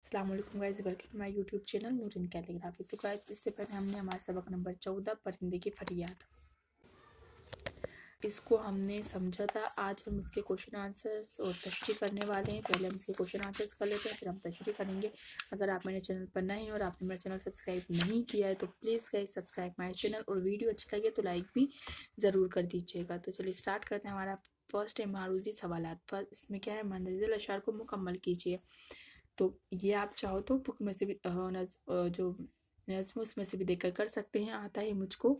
अस्सलाम वालेकुम guys, welcome to my YouTube channel Noorin calligraphy. तो गाइस, इससे पहले हमने हमारा सबक नंबर 14 परिंदे की फरियाद, इसको हमने समझा था। आज हम इसके क्वेश्चन आंसर्स और तशरीह करने वाले हैं। पहले हम इसके क्वेश्चन आंसर्स कर लेते हैं, फिर हम तशरीह करेंगे। अगर आप मेरे चैनल पर नए हैं और आपने मेरा चैनल सब्सक्राइब नहीं किया है तो please guys subscribe my channel, और वीडियो अच्छी लगे तो लाइक भी ज़रूर कर दीजिएगा। तो चलिए स्टार्ट करते हैं। हमारा फर्स्ट है मारूजी सवालात। फर्स्ट इसमें क्या है, मंजिल अशार को मुकम्मल कीजिए। तो ये आप चाहो तो बुक में से भी जो नज़्म उसमें से भी देखकर कर सकते हैं। आता है मुझको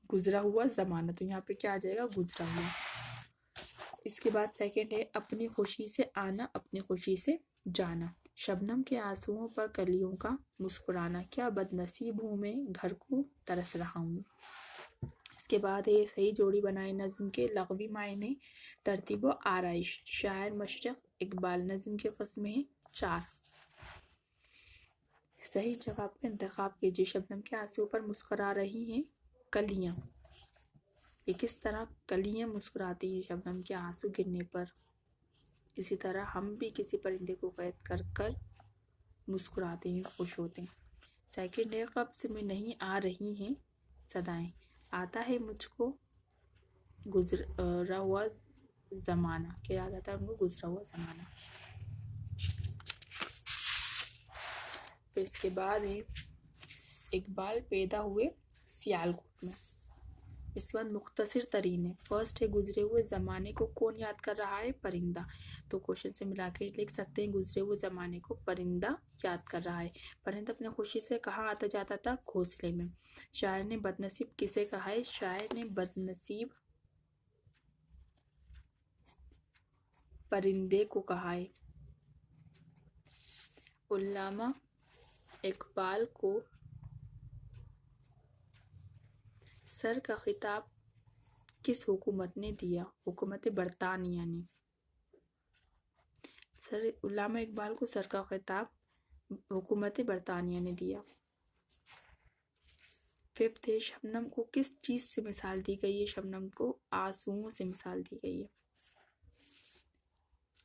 गुजरा हुआ ज़माना, तो यहाँ पे क्या आ जाएगा, गुजरा हुआ। इसके बाद सेकंड है अपनी खुशी से आना, अपनी खुशी से जाना। शबनम के आंसुओं पर कलियों का मुस्कुराना, क्या बदनसीब हूँ मैं, घर को तरस रहा हूँ। इसके बाद है सही जोड़ी बनाए नज़्म के लग़वी मायने, तरतीब व आराइश। शायर मशरक़ इकबाल। नज़्म के क़स्में हैं 4। सही जवाब का इंतखाब कीजिए। शबनम के आंसुओं पर मुस्कुरा रही हैं कलियाँ। ये किस तरह कलियाँ मुस्कुराती हैं शबनम के आंसू गिरने पर। इसी तरह हम भी किसी परिंदे को कैद कर कर मुस्कुराते हैं, खुश होते हैं। सेकंड है कब्ज़ में नहीं आ रही हैं सदाएं, आता है मुझको गुजरा हुआ ज़माना। क्या याद आता है हमको, गुजरा हुआ ज़माना। फिर इसके बाद है इकबाल पैदा हुए सियालकोट में। इसके बाद मुख्तसर तरीन है। फर्स्ट है गुजरे हुए ज़माने को कौन याद कर रहा है, परिंदा। तो क्वेश्चन से मिला के लिख सकते हैं, गुजरे हुए ज़माने को परिंदा याद कर रहा है। परिंदा अपने खुशी से कहाँ आता जाता था, घोंसले में। शायर ने बदनसीब किसे कहा है, शायर ने बदनसीब परिंदे को कहा है। उल्लामा इकबाल को सर का खिताब किस हुकूमत ने दिया, हुकूमत बरतानिया ने। सर उल्लामा इकबाल को सर का खिताब हुकूमत बरतानिया ने दिया। फिफ्थ है शबनम को किस चीज़ से मिसाल दी गई है, शबनम को आंसुओं से मिसाल दी गई है।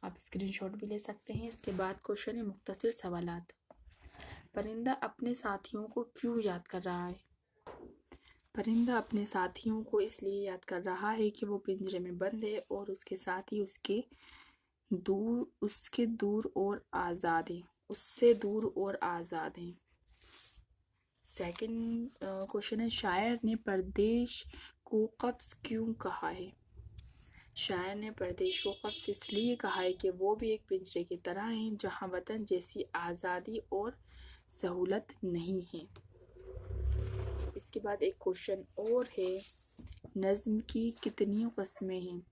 आप स्क्रीनशॉट भी ले सकते हैं। इसके बाद क्वेश्चन है मुख्तसर सवालात। परिंदा अपने साथियों को क्यों याद कर रहा है। परिंदा अपने साथियों को इसलिए याद कर रहा है कि वो पिंजरे में बंद है और उसके साथी उसके दूर और आज़ाद है, उससे दूर और आज़ाद हैं। सेकंड क्वेश्चन है शायर ने परदेश को कब्ज़ क्यों कहा है। शायर ने परदेश को कब्ज़ इसलिए कहा है कि वो भी एक पिंजरे की तरह है जहाँ वतन जैसी आज़ादी और सहूलत नहीं है। इसके बाद एक क्वेश्चन और है, नज़्म की कितनी क़स्में हैं।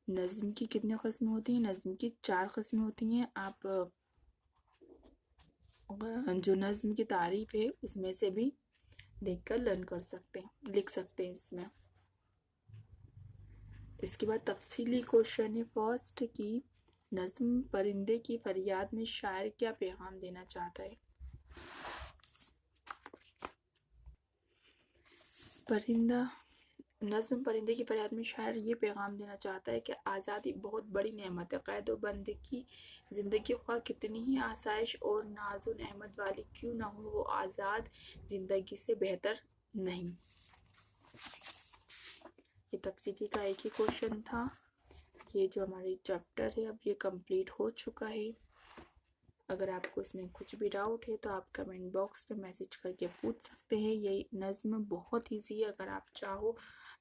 नज़्म की कितनी क़स्में होती हैं, नज़्म की 4 क़स्में होती हैं। आप जो नज़्म की तारीफ़ है उसमें से भी देखकर लर्न कर सकते हैं, लिख सकते हैं इसमें। इसके बाद तफसीली क्वेश्चन है फर्स्ट की नज़्म परिंदे की फरियाद में शायर क्या पैगाम देना चाहता है। नज़्म परिंदे की फरियाद में शायर ये पैगाम देना चाहता है कि आज़ादी बहुत बड़ी नेमत है। क़ैद व बंदी की ज़िंदगी ख्वाह कितनी ही आसाइश और नाज़ो नेमत वाली क्यों ना हो, वो आज़ाद ज़िंदगी से बेहतर नहीं। ये तफसीली का एक ही क्वेश्चन था। ये जो हमारी चैप्टर है अब ये कंप्लीट हो चुका है। अगर आपको इसमें कुछ भी डाउट है तो आप कमेंट बॉक्स में मैसेज करके पूछ सकते हैं। ये नज़्म बहुत ईजी है, अगर आप चाहो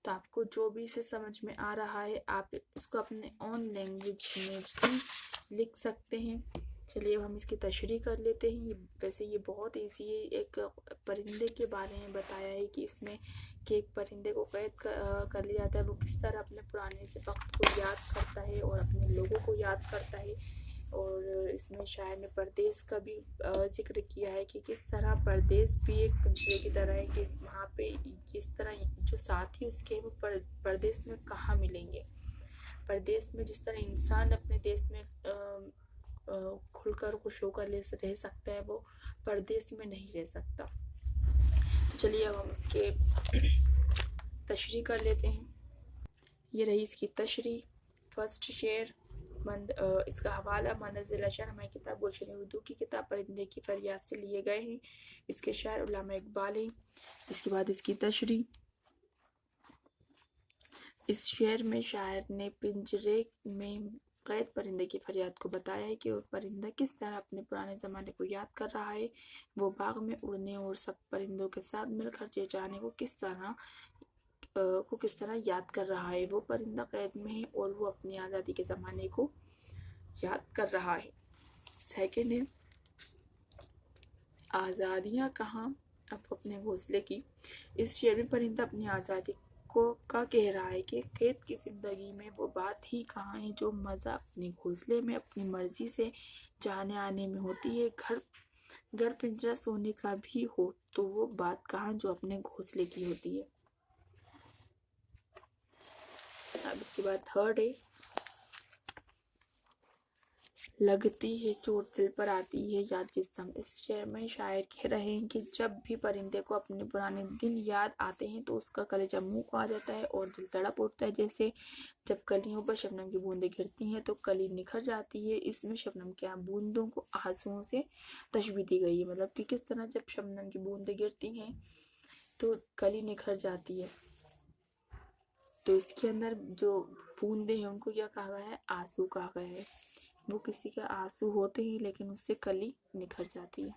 तो आपको जो भी इसे समझ में आ रहा है आप इसको अपने ओन लैंग्वेज में भी लिख सकते हैं। चलिए अब हम इसकी तशरीह कर लेते हैं। वैसे ये बहुत ईजी है। एक परिंदे के बारे में बताया है कि इसमें कि एक परिंदे को कैद कर लिया जाता है, वो किस तरह अपने पुराने से वक्त को याद करता है और अपने लोगों को याद करता है। और इसमें शायर ने परदेस का भी जिक्र किया है कि किस तरह परदेस भी एक पिंजरे की तरह है कि वहाँ पे किस तरह जो साथी उसके वो परदेस में कहाँ मिलेंगे। परदेस में जिस तरह इंसान अपने देश में खुलकर खुश होकर रह सकता है, वो परदेस में नहीं रह सकता। तो चलिए अब हम इसके तशरीह कर लेते हैं। ये रही इसकी तशरीह। फर्स्ट शेर, اس کا حوالہ منزل اشعار ہماری کتاب گلشن اردو کی کتاب پرندے کی فریاد سے لیے گئے ہیں۔ اس کے شاعر علامہ اقبال ہیں۔ اس کے بعد اس کی تشریح۔ اس شعر میں شاعر نے پنجرے میں قید پرندے کی فریاد کو بتایا ہے کہ وہ پرندہ کس طرح اپنے پرانے زمانے کو یاد کر رہا ہے، وہ باغ میں اڑنے اور سب پرندوں کے ساتھ مل کر چہچہانے کو کس طرح یاد کر رہا ہے۔ وہ پرندہ قید میں ہے اور وہ اپنی آزادی کے زمانے کو یاد کر رہا ہے۔ سیکنڈ ہے آزادیاں کہاں اب اپنے گھونسلے کی۔ اس شعر میں پرندہ اپنی آزادی کا کہہ رہا ہے کہ قید کی زندگی میں وہ بات ہی کہاں ہے جو مزہ اپنے گھونسلے میں اپنی مرضی سے جانے آنے میں ہوتی ہے۔ گھر پنجرہ سونے کا بھی ہو تو وہ بات کہاں جو اپنے گھونسلے کی ہوتی ہے۔ اب اس کے بعد تھرڈ ہے لگتی ہے چوٹ دل پر آتی ہے یاد جسم۔ اس شعر میں شاعر کہہ رہے ہیں کہ جب بھی پرندے کو اپنے پرانے دن یاد آتے ہیں تو اس کا کلیجہ منہ کو آ جاتا ہے اور دل تڑپ اٹھتا ہے۔ جیسے جب کلیوں پر شبنم کی بوندیں گرتی ہیں تو کلی نکھر جاتی ہے۔ اس میں شبنم کی بوندوں کو آنسوؤں سے تشبیہ دی گئی ہے، مطلب کہ کس طرح جب شبنم کی بوندیں گرتی ہیں تو کلی نکھر جاتی ہے۔ تو اس کے اندر جو بوندیں ہیں ان کو کیا کہا گیا ہے؟ آنسو کہا گیا ہے۔ وہ کسی کے آنسو ہوتے ہیں لیکن اس سے کلی نکھر جاتی ہے۔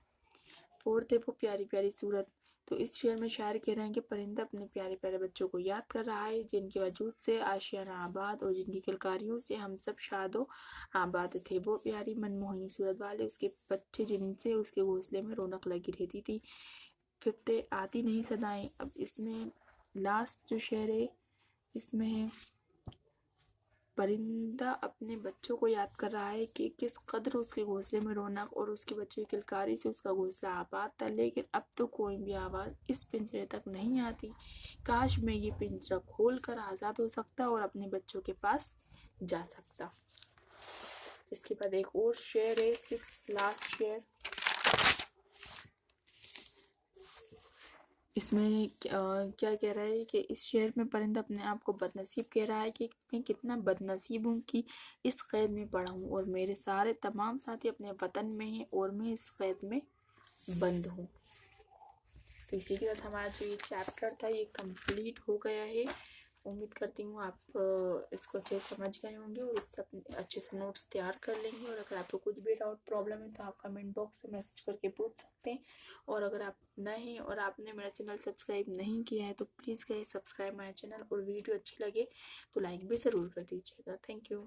فورتھ ہے وہ پیاری پیاری صورت۔ تو اس شعر میں شاعر کہہ رہے ہیں کہ پرندہ اپنے پیارے پیارے بچوں کو یاد کر رہا ہے جن کے وجود سے آشیانہ آباد اور جن کی کلکاریوں سے ہم سب شاد و آباد تھے۔ وہ پیاری منموہنی صورت والے اس کے بچے جن سے اس کے گھونسلے میں رونق لگی رہتی تھی۔ ففتھ ہے آتی نہیں صدائیں۔ اب اس میں لاسٹ جو شعر ہے اس میں ہے پرندہ اپنے بچوں کو یاد کر رہا ہے کہ کس قدر اس کے گھونسلے میں رونق اور اس کے بچوں کی کلکاری سے اس کا گھونسلہ آباد تھا، لیکن اب تو کوئی بھی آواز اس پنجرے تک نہیں آتی۔ کاش میں یہ پنجرہ کھول کر آزاد ہو سکتا اور اپنے بچوں کے پاس جا سکتا۔ اس کے بعد ایک اور شعر ہے سکس لاسٹ شعر۔ اس میں کیا کہہ رہا ہے کہ اس شعر میں پرندہ اپنے آپ کو بد نصیب کہہ رہا ہے کہ میں کتنا بد نصیب ہوں کہ اس قید میں پڑا ہوں اور میرے سارے تمام ساتھی اپنے وطن میں ہیں اور میں اس قید میں بند ہوں۔ تو اسی کے ساتھ ہمارا جو یہ چیپٹر تھا یہ کمپلیٹ ہو گیا ہے۔ امید کرتی ہوں آپ اس کو اچھے سمجھ گئے ہوں گے اور اس سے اچھے سے نوٹس تیار کر لیں گے، اور اگر آپ کو کچھ بھی ڈاؤٹ پرابلم ہے تو آپ کمنٹ باکس میں میسج کر کے پوچھ سکتے ہیں، اور اگر آپ نئے ہیں اور آپ نے میرا چینل سبسکرائب نہیں کیا ہے تو please guys subscribe my channel, اور ویڈیو اچھی لگے تو لائک بھی ضرور کر دیجیے گا۔ Thank you.